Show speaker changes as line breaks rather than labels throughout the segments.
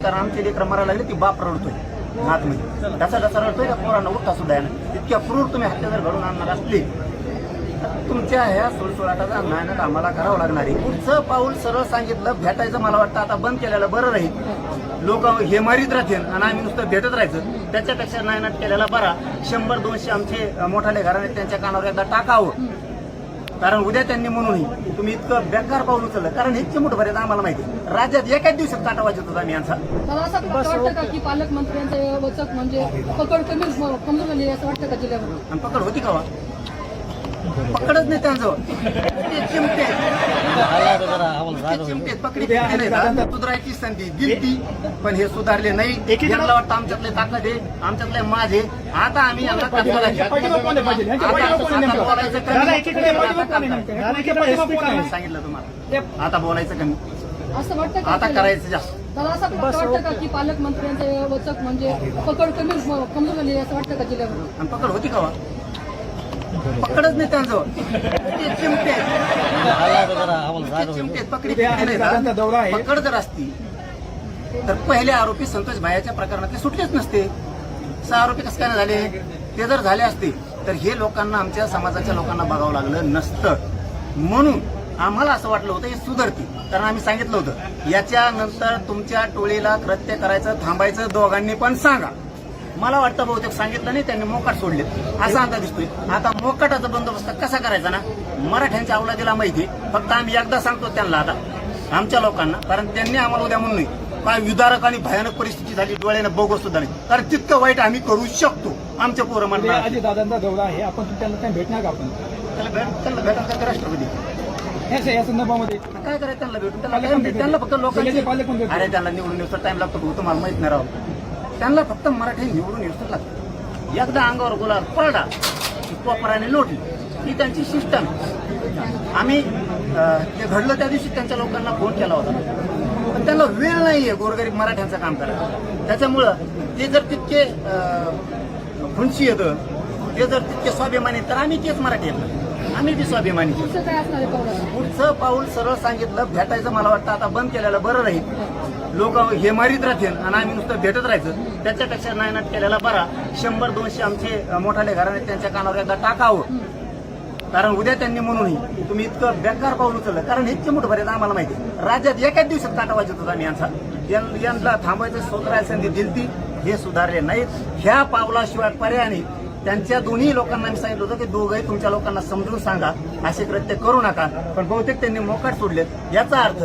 कारण आमचे लेकर मारायला लागले ती बाप रडतोय आतमध्ये त्याचा रडतोय का पोरांना उठता सुद्धा आहे. इतक्या क्रूर तुम्ही हत्या जर घडून आणणार असली तुमच्या ह्या सुळसुळाटाचा मेहनत आम्हाला करावं लागणार आहे. पुढचं पाऊल सरळ सांगितलं भेटायचं मला वाटतं आता बंद केलेलं बरं राहील. लोक हे मारीत राहतील आणि आम्ही नुसतं भेटत राहायचं त्याच्यापेक्षा नायनाट केलेला बरा. 100-200 आमचे मोठाले घराणे त्यांच्या कानावर एकदा टाकावं. कारण उद्या त्यांनी म्हणूनही तुम्ही इतकं बेकार पाऊल उचललं. कारण हे चिमूट भरेत आम्हाला माहिती आहे राज्यात एकाच दिवसात काटा वाजत होता आम्ही यांचा.
मला असं वाटतं का की पालकमंत्र्यांचं वचक म्हणजे पकड कमी कमजोर झाली असं वाटतं का जिल्ह्यावर?
आणि पकड होती का पकडच नाही त्यांचं ते चिमटे पकडी सुधारायची संधी दिली पण हे सुधारले नाही. यांना वाटतं आमच्यातले ताकद आहे आमच्यातले माझे आता आम्ही यांना सांगितलं तुम्हाला आता बोलायचं कमी
असं वाटतं
आता करायचं जास्त.
मला असं वाटतं का की पालकमंत्र्यांचं वचक म्हणजे पकड कमी कमजोर झाली असं वाटतं का जिल्ह्यावर?
आणि पकड होती का पकडच नाही त्यांचं ते चिमटे पकडी पकड जर असती तर पहिले आरोपी संतोष भाईच्या प्रकरणातले सुटलेच नसते. 6 आरोपी कसं काय नाही झाले? ते जर झाले असते तर हे लोकांना आमच्या समाजाच्या लोकांना बघावं लागलं नसतं. म्हणून आम्हाला असं वाटलं होतं हे सुधारती. कारण आम्ही सांगितलं होतं याच्यानंतर तुमच्या टोळीला कृत्य करायचं थांबायचं दोघांनी पण सांगा. मला वाटतं बहुतेक सांगितलं नाही त्यांनी मोकाट सोडले असा अंदाज दिसतोय. आता मोकाटाचा बंदोबस्त कसा करायचा ना मराठ्यांच्या अवलादीला माहिती. फक्त आम्ही एकदा सांगतो त्यांना आता आमच्या लोकांना कारण त्यांनी आम्हाला उद्या म्हणून नाही काय विदारक आणि भयानक परिस्थिती झाली डोळ्यानं बघू सुद्धा नाही. कारण तितकं वाईट आम्ही करू शकतो. आमच्या पोरं म्हणणार
दादांचा दौरा आहे आपण त्यांना भेटणार का? आपण
त्यांना भेटायचं का राष्ट्रपती
या संदर्भामध्ये
काय करायचं त्यांना भेटून त्यांना फक्त लोकांचे अरे त्यांना निवडून येऊस टाइम लागतो तुम्हाला माहित नाही राहू. त्यांना फक्त मराठी निवडून येऊस लागतं. एकदा अंगावर गुलाब पडला कोपराने लोटली ही त्यांची सिस्टम. आम्ही ते घडलं त्या दिवशी त्यांच्या लोकांना फोन केला होता पण त्यांना वेळ नाहीये गोरगरीब मराठ्यांचं काम करायला. त्याच्यामुळं ते जर तितके खुनशी येतं ते जर तितके स्वाभिमानी तर आम्ही तेच मराठी येतं आम्ही बी स्वाभिमानी. पुढचं पाऊल सरळ सांगितलं भेटायचं मला वाटतं आता बंद केलेलं बरं राहील. लोक हे मारीत राहतील आणि आम्ही नुसतं भेटत राहायचं त्याच्यापेक्षा नायनाट केलेला बरा. 100-200 आमचे मोठाले घराणे त्यांच्या कानावर एकदा टाकावं. कारण उद्या त्यांनी म्हणूनही तुम्ही इतकं बेकार पाऊल उचललं. कारण हे चिमूट भरेत आम्हाला माहिती आहे राज्यात एकाच दिवसात काटा वाजत होता आम्ही यांचा. यांना थांबायचं स्वतःला संधी दिलती हे सुधारले नाहीत. ह्या पावलाशिवाय पर्याय नाही. त्यांच्या दोन्ही लोकांना मी सांगितलं होतं की दोघंही तुमच्या लोकांना समजून सांगा असे कृत्य करू नका. पण बहुतेक त्यांनी मोकाट सोडलेत. याचा अर्थ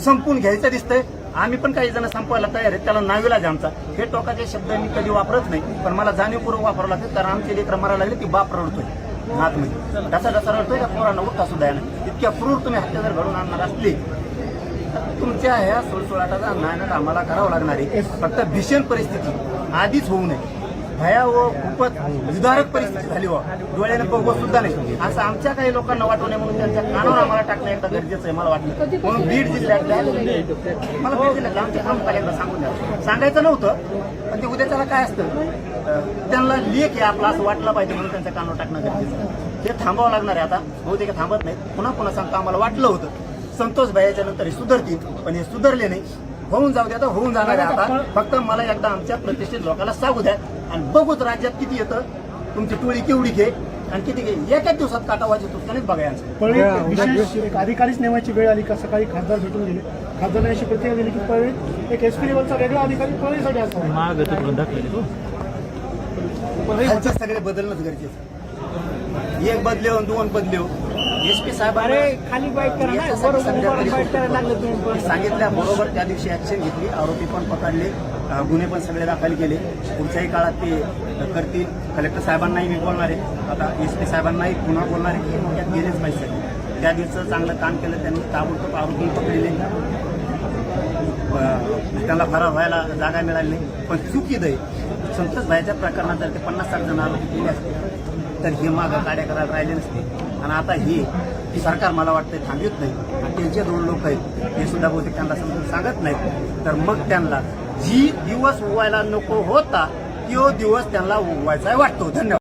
संपून घ्यायचं दिसतंय. आम्ही पण काही जण संपवायला तयार आहेत. त्याला नाविलाज आमचा. हे टोकाचे शब्द मी कधी वापरत नाही पण मला जाणीवपूर्वक वापरावं लागतं. कारण आमचे लेकर मारायला लागले ती बाप रडतोय आतमध्ये त्याचा रडतोय का पोरांना उठता सुद्धा आहे. इतक्या क्रूर तुम्ही हत्या जर घडून आणणार असली तुमच्या ह्या सुळसुळाटाचा मेहनत आम्हाला करावं लागणार आहे. फक्त भीषण परिस्थिती आधीच होऊ नये. भयावह खूपच विदारक परिस्थिती झाली व डोळ्याने बघू सुद्धा नाही असं आमच्या काही लोकांना वाटू नये म्हणून त्यांच्या कानावर आम्हाला टाकणं एकदा गरजेचं आहे मला वाटलं. म्हणून बीड जिल्ह्यातल्या मला बीड जिल्ह्यातल्या आमच्या प्रमुखाला एकदा सांगून द्या. सांगायचं नव्हतं पण ते उद्या त्याला काय असतं त्यांना लेख आहे आपला असं वाटलं पाहिजे म्हणून त्यांच्या कानावर टाकणं गरजेचं आहे. हे थांबावं लागणार आहे. आता बहुतेक थांबत नाहीत. पुन्हा सांगतो आम्हाला वाटलं होतं संतोष भाईच्या नंतर हे सुधारतील पण हे सुधारले नाही. होऊन जाऊ द्या आता होऊन जाणार आहे. आता फक्त मला एकदा आमच्या प्रतिष्ठित लोकांना सांगू द्या आणि बघूच राज्यात किती येतं तुमची टोळी केवढी घे आणि किती घे. एकाच दिवसात काटा वाजतो त्यानेच बघायचं.
अधिकारीच नेमायची वेळ आली का? सकाळी खासदार भेटून गेले खासदारांनी अशी प्रतिक्रिया दिली की पळी एक एसपी लेवलचा वेगळा अधिकारी पळीसाठी असतो.
सगळे बदलणंच गरजेचं. एक बदले 2 बदले एसपी साहेबांनी खाली सांगितल्या बरोबर त्या दिवशी ऍक्शन घेतली. आरोपी पण पकडले गुन्हे पण सगळे दाखल केले. पुढच्याही काळात ते करतील. कलेक्टर साहेबांनाही मी बोलणार आहे आता एसपी साहेबांनाही पुन्हा बोलणार आहे की मोठ्यात गेलेच पाहिजे. त्या दिवसाचं चांगलं काम केलं त्यांनी. ताबडतोब आरोपी पकडले त्यांना फरार व्हायला जागा मिळाली नाही. पण चुकीद आहे संतोष भाईच्या प्रकरणात जर ते 50-60 जण आरोपी केले असते तर हे मागं गाड्या करायला राहिले नसते. आणि आता ही सरकार मला वाटतं थांबवत नाही. आणि त्यांचे 2 लोक आहेत हे सुद्धा बहुतेक त्यांना समजून सांगत नाहीत. तर मग त्यांना जी दिवस उवायला नको होता तो दिवस त्यांना उगवायचा वाटतो. धन्यवाद.